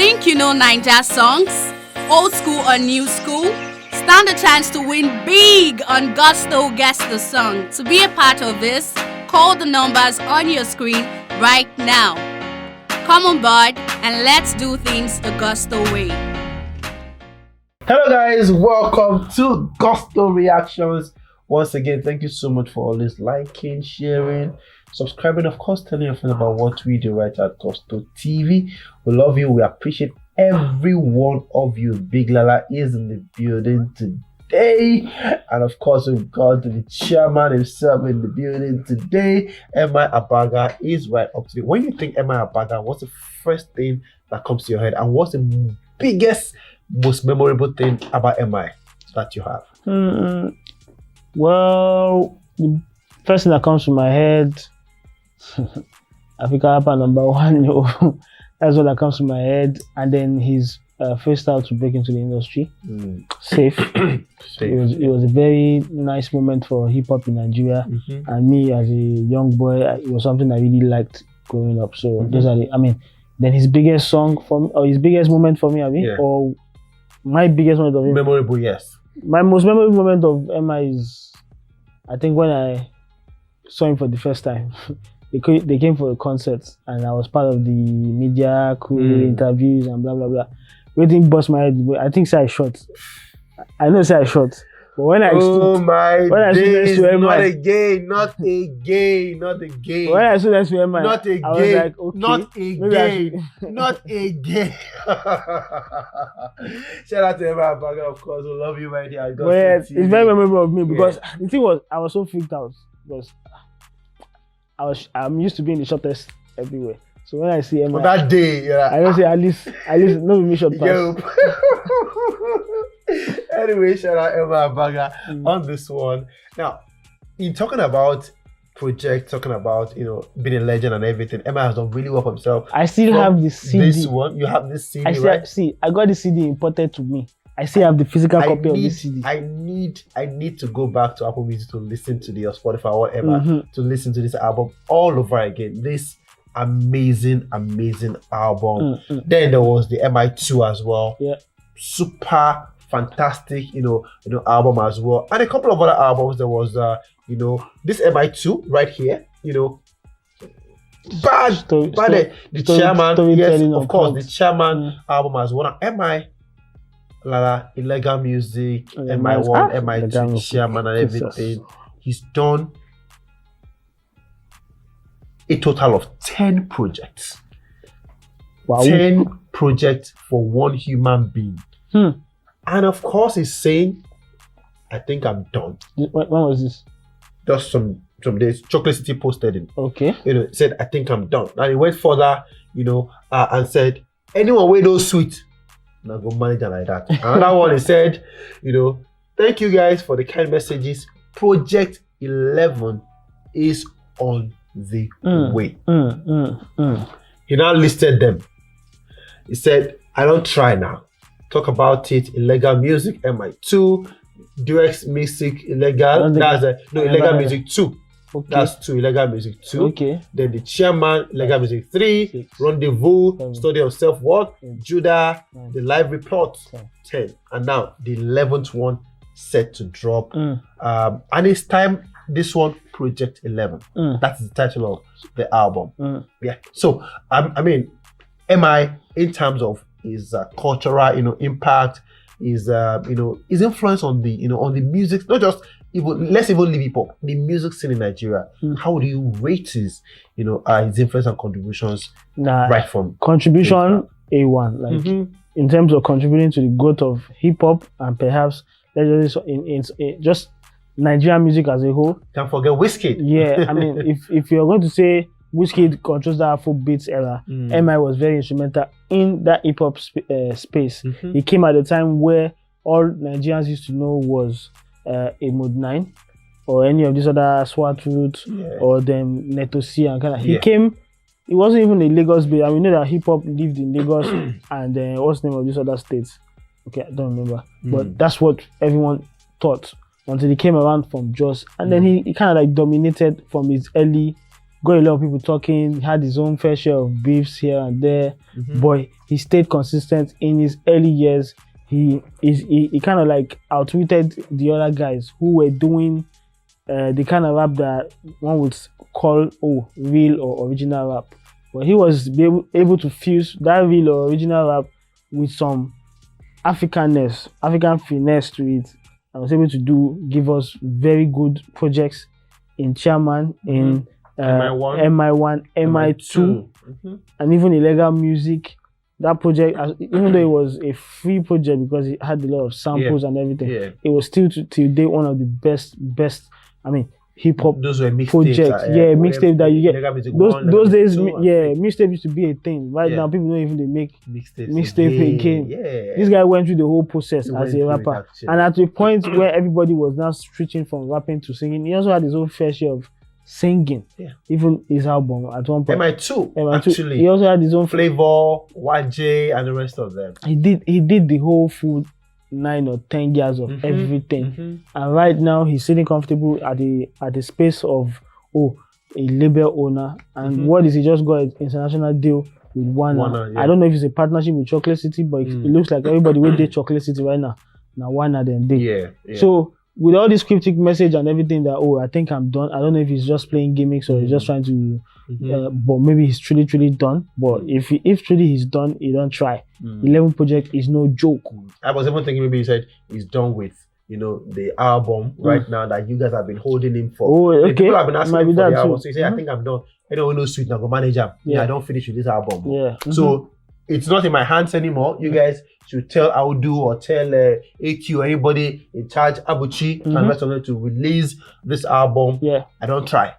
Think you know Ninja songs? Old school or new school? Stand a chance to win big on Gusto Guess the Song. To be a part of this, call the numbers on your screen right now. Come on board and let's do things the Gusto way. Hello guys, welcome to Gusto Reactions. Once again, thank you so much for always liking, sharing, subscribing, of course, telling your friends about what we do right at Gusto TV. We love you. We appreciate every one of you. Big Lala is in the building today. And of course, we've got the chairman himself in the building today. M.I Abaga is right up today. When you think M.I Abaga, what's the first thing that comes to your head? And what's the biggest, most memorable thing about M.I that you have? Well, the first thing that comes to my head, Africa Rapper #1, that's what that comes to my head. And then his first style to break into the industry, Safe. It was a very nice moment for hip hop in Nigeria, and me as a young boy, it was something I really liked growing up. So those are then his biggest song for me, or his biggest moment for me, or my biggest moment of him. Memorable, yes. My most memorable moment of M.I is, I think, when I saw him for the first time. They came for a concert and I was part of the media crew, interviews and blah blah blah. Waiting bust my head. I think I shot. I know I shot. But when I stood next to M.I, not again. When I stood next to M.I, not again. I was like, okay, not again. Shout out to M.I Abaga, of course. We love you, my dear. It's very memorable of me because the thing was, I was so freaked out because I'm used to being the shortest everywhere. So when I see M.I, on that day, I don't say at least no me short pass. Anyway, shout out M.I Abaga on this one. Now, in talking about projects, talking about being a legend and everything, M.I has done really well for himself. I still have the CD. This one, you have this CD, right? I got the CD imported to me. I still have the physical copy of this CD. I need to go back to Apple Music to listen to or Spotify or whatever, to listen to this album all over again. This amazing album. Then there was the MI2 as well. Yeah. Super fantastic, album as well. And a couple of other albums. There was this MI2 right here, the Chairman, yes, of course, the Chairman album as well. And M.I Lala, Illegal Music, MI1, MI2, Chairman and everything. He's done a total of 10 projects. Wow. 10 projects for one human being. And of course, he's saying, I think I'm done. When was this? Just some days. Chocolate City posted it. Okay. Said, I think I'm done. And he went further, and said, anyone with those sweet, now go manager like that. Another one, he said, thank you guys for the kind messages. Project 11 is on the way. He now listed them. He said, I don't try now. Talk about it. Illegal Music, MI2, Durex Music, Illegal. Illegal Music 2. Okay. That's 2, Illegal Music 2. Okay. Then the Chairman, Illegal Music 3, 6. Rendezvous, Study of Self-Worth, Judah, The Live Report, 10. And now the 11th one set to drop. And it's time, this one, Project 11. That's the title of the album. Yeah. So, M.I, in terms of his cultural, impact, his influence on the music, not just let's even leave hip hop, the music scene in Nigeria. How do you rate his influence and contributions? Right from contribution A1, like in terms of contributing to the growth of hip hop and perhaps let's just Nigerian music as a whole. Can't forget Wizkid. Yeah, if you're going to say Wizkid controls the Afrobeats era, M.I was very instrumental in that hip hop space. He came at a time where all Nigerians used to know was a Mode 9 or any of these other SWAT roots or them Neto C and kind of. He came. It wasn't even a Lagos based, and we know that hip hop lived in Lagos and what's the name of these other states? Okay, I don't remember, but that's what everyone thought until he came around from Jos, and then he kind of like dominated from his early got a lot of people talking, had his own fair share of beefs here and there, but he stayed consistent in his early years. He kind of like outwitted the other guys who were doing the kind of rap that one would call real or original rap. But he was able to fuse that real or original rap with some African finesse to it. I was able to give us very good projects in Chairman, in MI1, MI2, and even Illegal Music. That project, even though it was a free project because it had a lot of samples and everything, it was still till date one of the best. I mean, hip hop projects. Mixtape that you get. Those days, mixtape used to be a thing. Right now, people don't even make mixtape again. This guy went through the whole process as a rapper, and at the point where everybody was now switching from rapping to singing, he also had his own fair share of singing. Even his album at one point. MI2 actually. He also had his own Flavor, YJ, and the rest of them. He did the whole full 9 or 10 years of everything, and right now he's sitting comfortable at the space of a label owner. And what is he just got an international deal with Warner. I don't know if it's a partnership with Chocolate City, but it looks like everybody will date Chocolate City right now. Now Warner then they. So with all this cryptic message and everything that I think I'm done. I don't know if he's just playing gimmicks or he's just trying to, but maybe he's truly done. But if truly he's done, he don't try. 11 project is no joke. I was even thinking maybe he said he's done with the album right now that you guys have been holding him for. Oh, okay. People have been asking him for the album. Too. So he said, I think I'm done. No sweet now go manager. I don't finish with this album. So it's not in my hands anymore. You guys should tell Audu or tell AQ or anybody in charge, Abuchi, and rest of them to release this album. I don't try.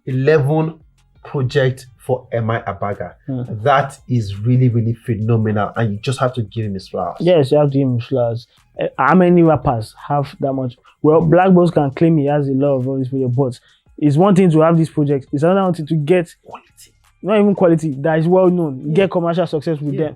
11 project for M.I Abaga. That is really phenomenal, and you just have to give him his flowers. Yes, you have to give him flowers. How many rappers have that much? Well, Black Boss can claim he has a lot of all these projects, but it's one thing to have this project. It's another one thing to get quality. Not even quality, that is well known. Get commercial success with them.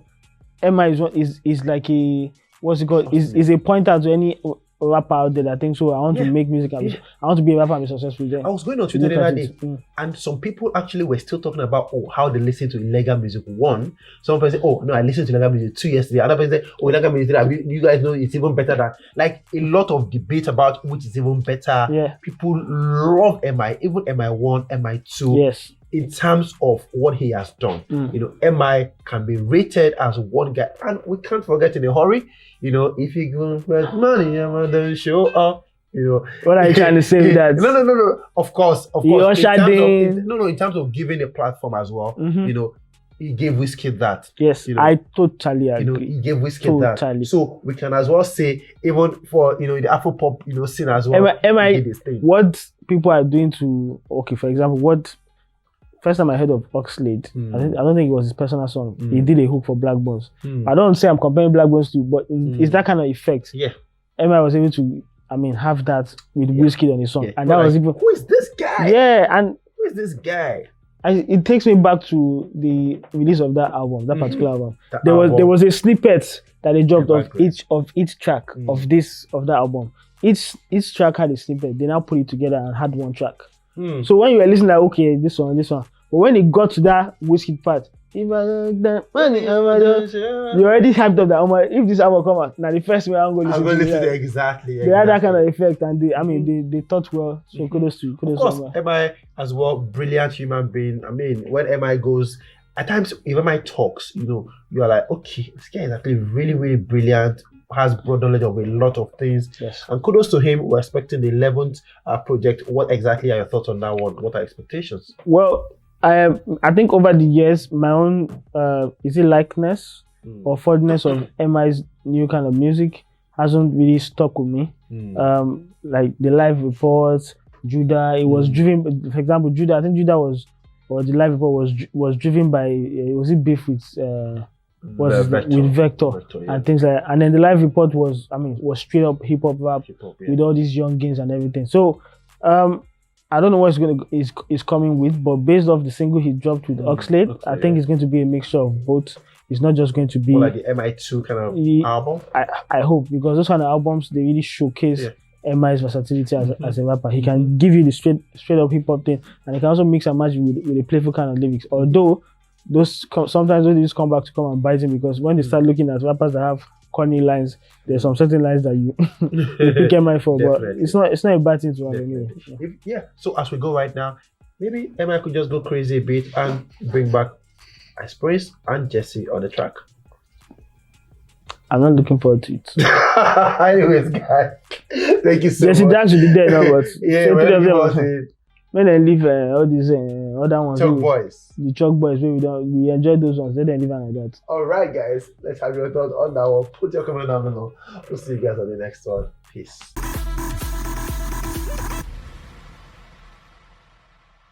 M.I is like a, what's it called? Is a pointer to any rapper out there that thinks, so I want to make music and I want to be a rapper and be successful with them. I was going on Twitter the other day, and some people actually were still talking about how they listen to illegal music. One, some people say, I listened to illegal music 2 yesterday. Another person say, illegal music 3. You guys know it's even better than, like, a lot of debate about which is even better. People love M.I, even M.I1, M.I2. In terms of what he has done, M.I can be rated as one guy, and we can't forget in a hurry, if you go spend money, I'm gonna show up. What are you trying to say with that? No. Of course. In terms of giving a platform as well, he gave Wizkid that. Yes, I totally agree. He gave Wizkid that. So we can as well say, even for the Afropop scene as well. M.I, what people are doing to for example, first time I heard of Oxlade, I don't think it was his personal song. He did a hook for Black Bones. I don't say I'm comparing Black Bones to, but it's that kind of effect. M.I was able to, have that with Wizkid on his song, and that was even. Who is this guy? And who is this guy? It takes me back to the release of that album, that particular album. There was a snippet that they dropped of each track of that album. Each track had a snippet. They now put it together and had one track. So when you were listening, like, this one, but when it got to that Wizkid part, if I don't that money, you already hyped up that. If this album come out, now the first way I'm going to listen to it. Exactly. They had that kind of effect, and they thought well. So kudos to of course, M.I as well, brilliant human being. When M.I goes, at times if M.I talks, you are like, okay, this guy is actually really brilliant. Has broad knowledge of a lot of things. And kudos to him. We're expecting the 11th project. What exactly are your thoughts on that one? What are expectations? Well, I think over the years, my own likeness or fondness of M.I.'s new kind of music hasn't really stuck with me. Like the live reports, Judah, it was driven. For example, Judah, I think Judah the live report was driven by was it beef with Vector and things like that. And then the live report was straight up hip hop rap with all these young gains and everything. So I don't know what is coming with, but based off the single he dropped with Oxlade, I think it's going to be a mixture of both. It's not just going to be more like the MI2 kind of album. I hope, because those kind of albums, they really showcase M.I's versatility as a rapper. He can give you the straight up hip hop thing, and he can also mix and match with a playful kind of lyrics. Although sometimes those lyrics come back to come and bite him, because when they start looking at rappers that have corny lines, there's some certain lines that you pick M.I for, but it's not a bad thing to have anyway. So as we go right now, maybe M.I could just go crazy a bit and bring back Ice Prince and Jesse on the track. I'm not looking forward to it. Anyways, guys, thank you so Jesse much. Dax should be dead now, but when they leave all these other ones, Chalk Boys, the Chalk Boys, we enjoy those ones. They didn't leave like that. All right, guys, let's have your thoughts on that one. Put your comment down below. We'll see you guys on the next one. Peace.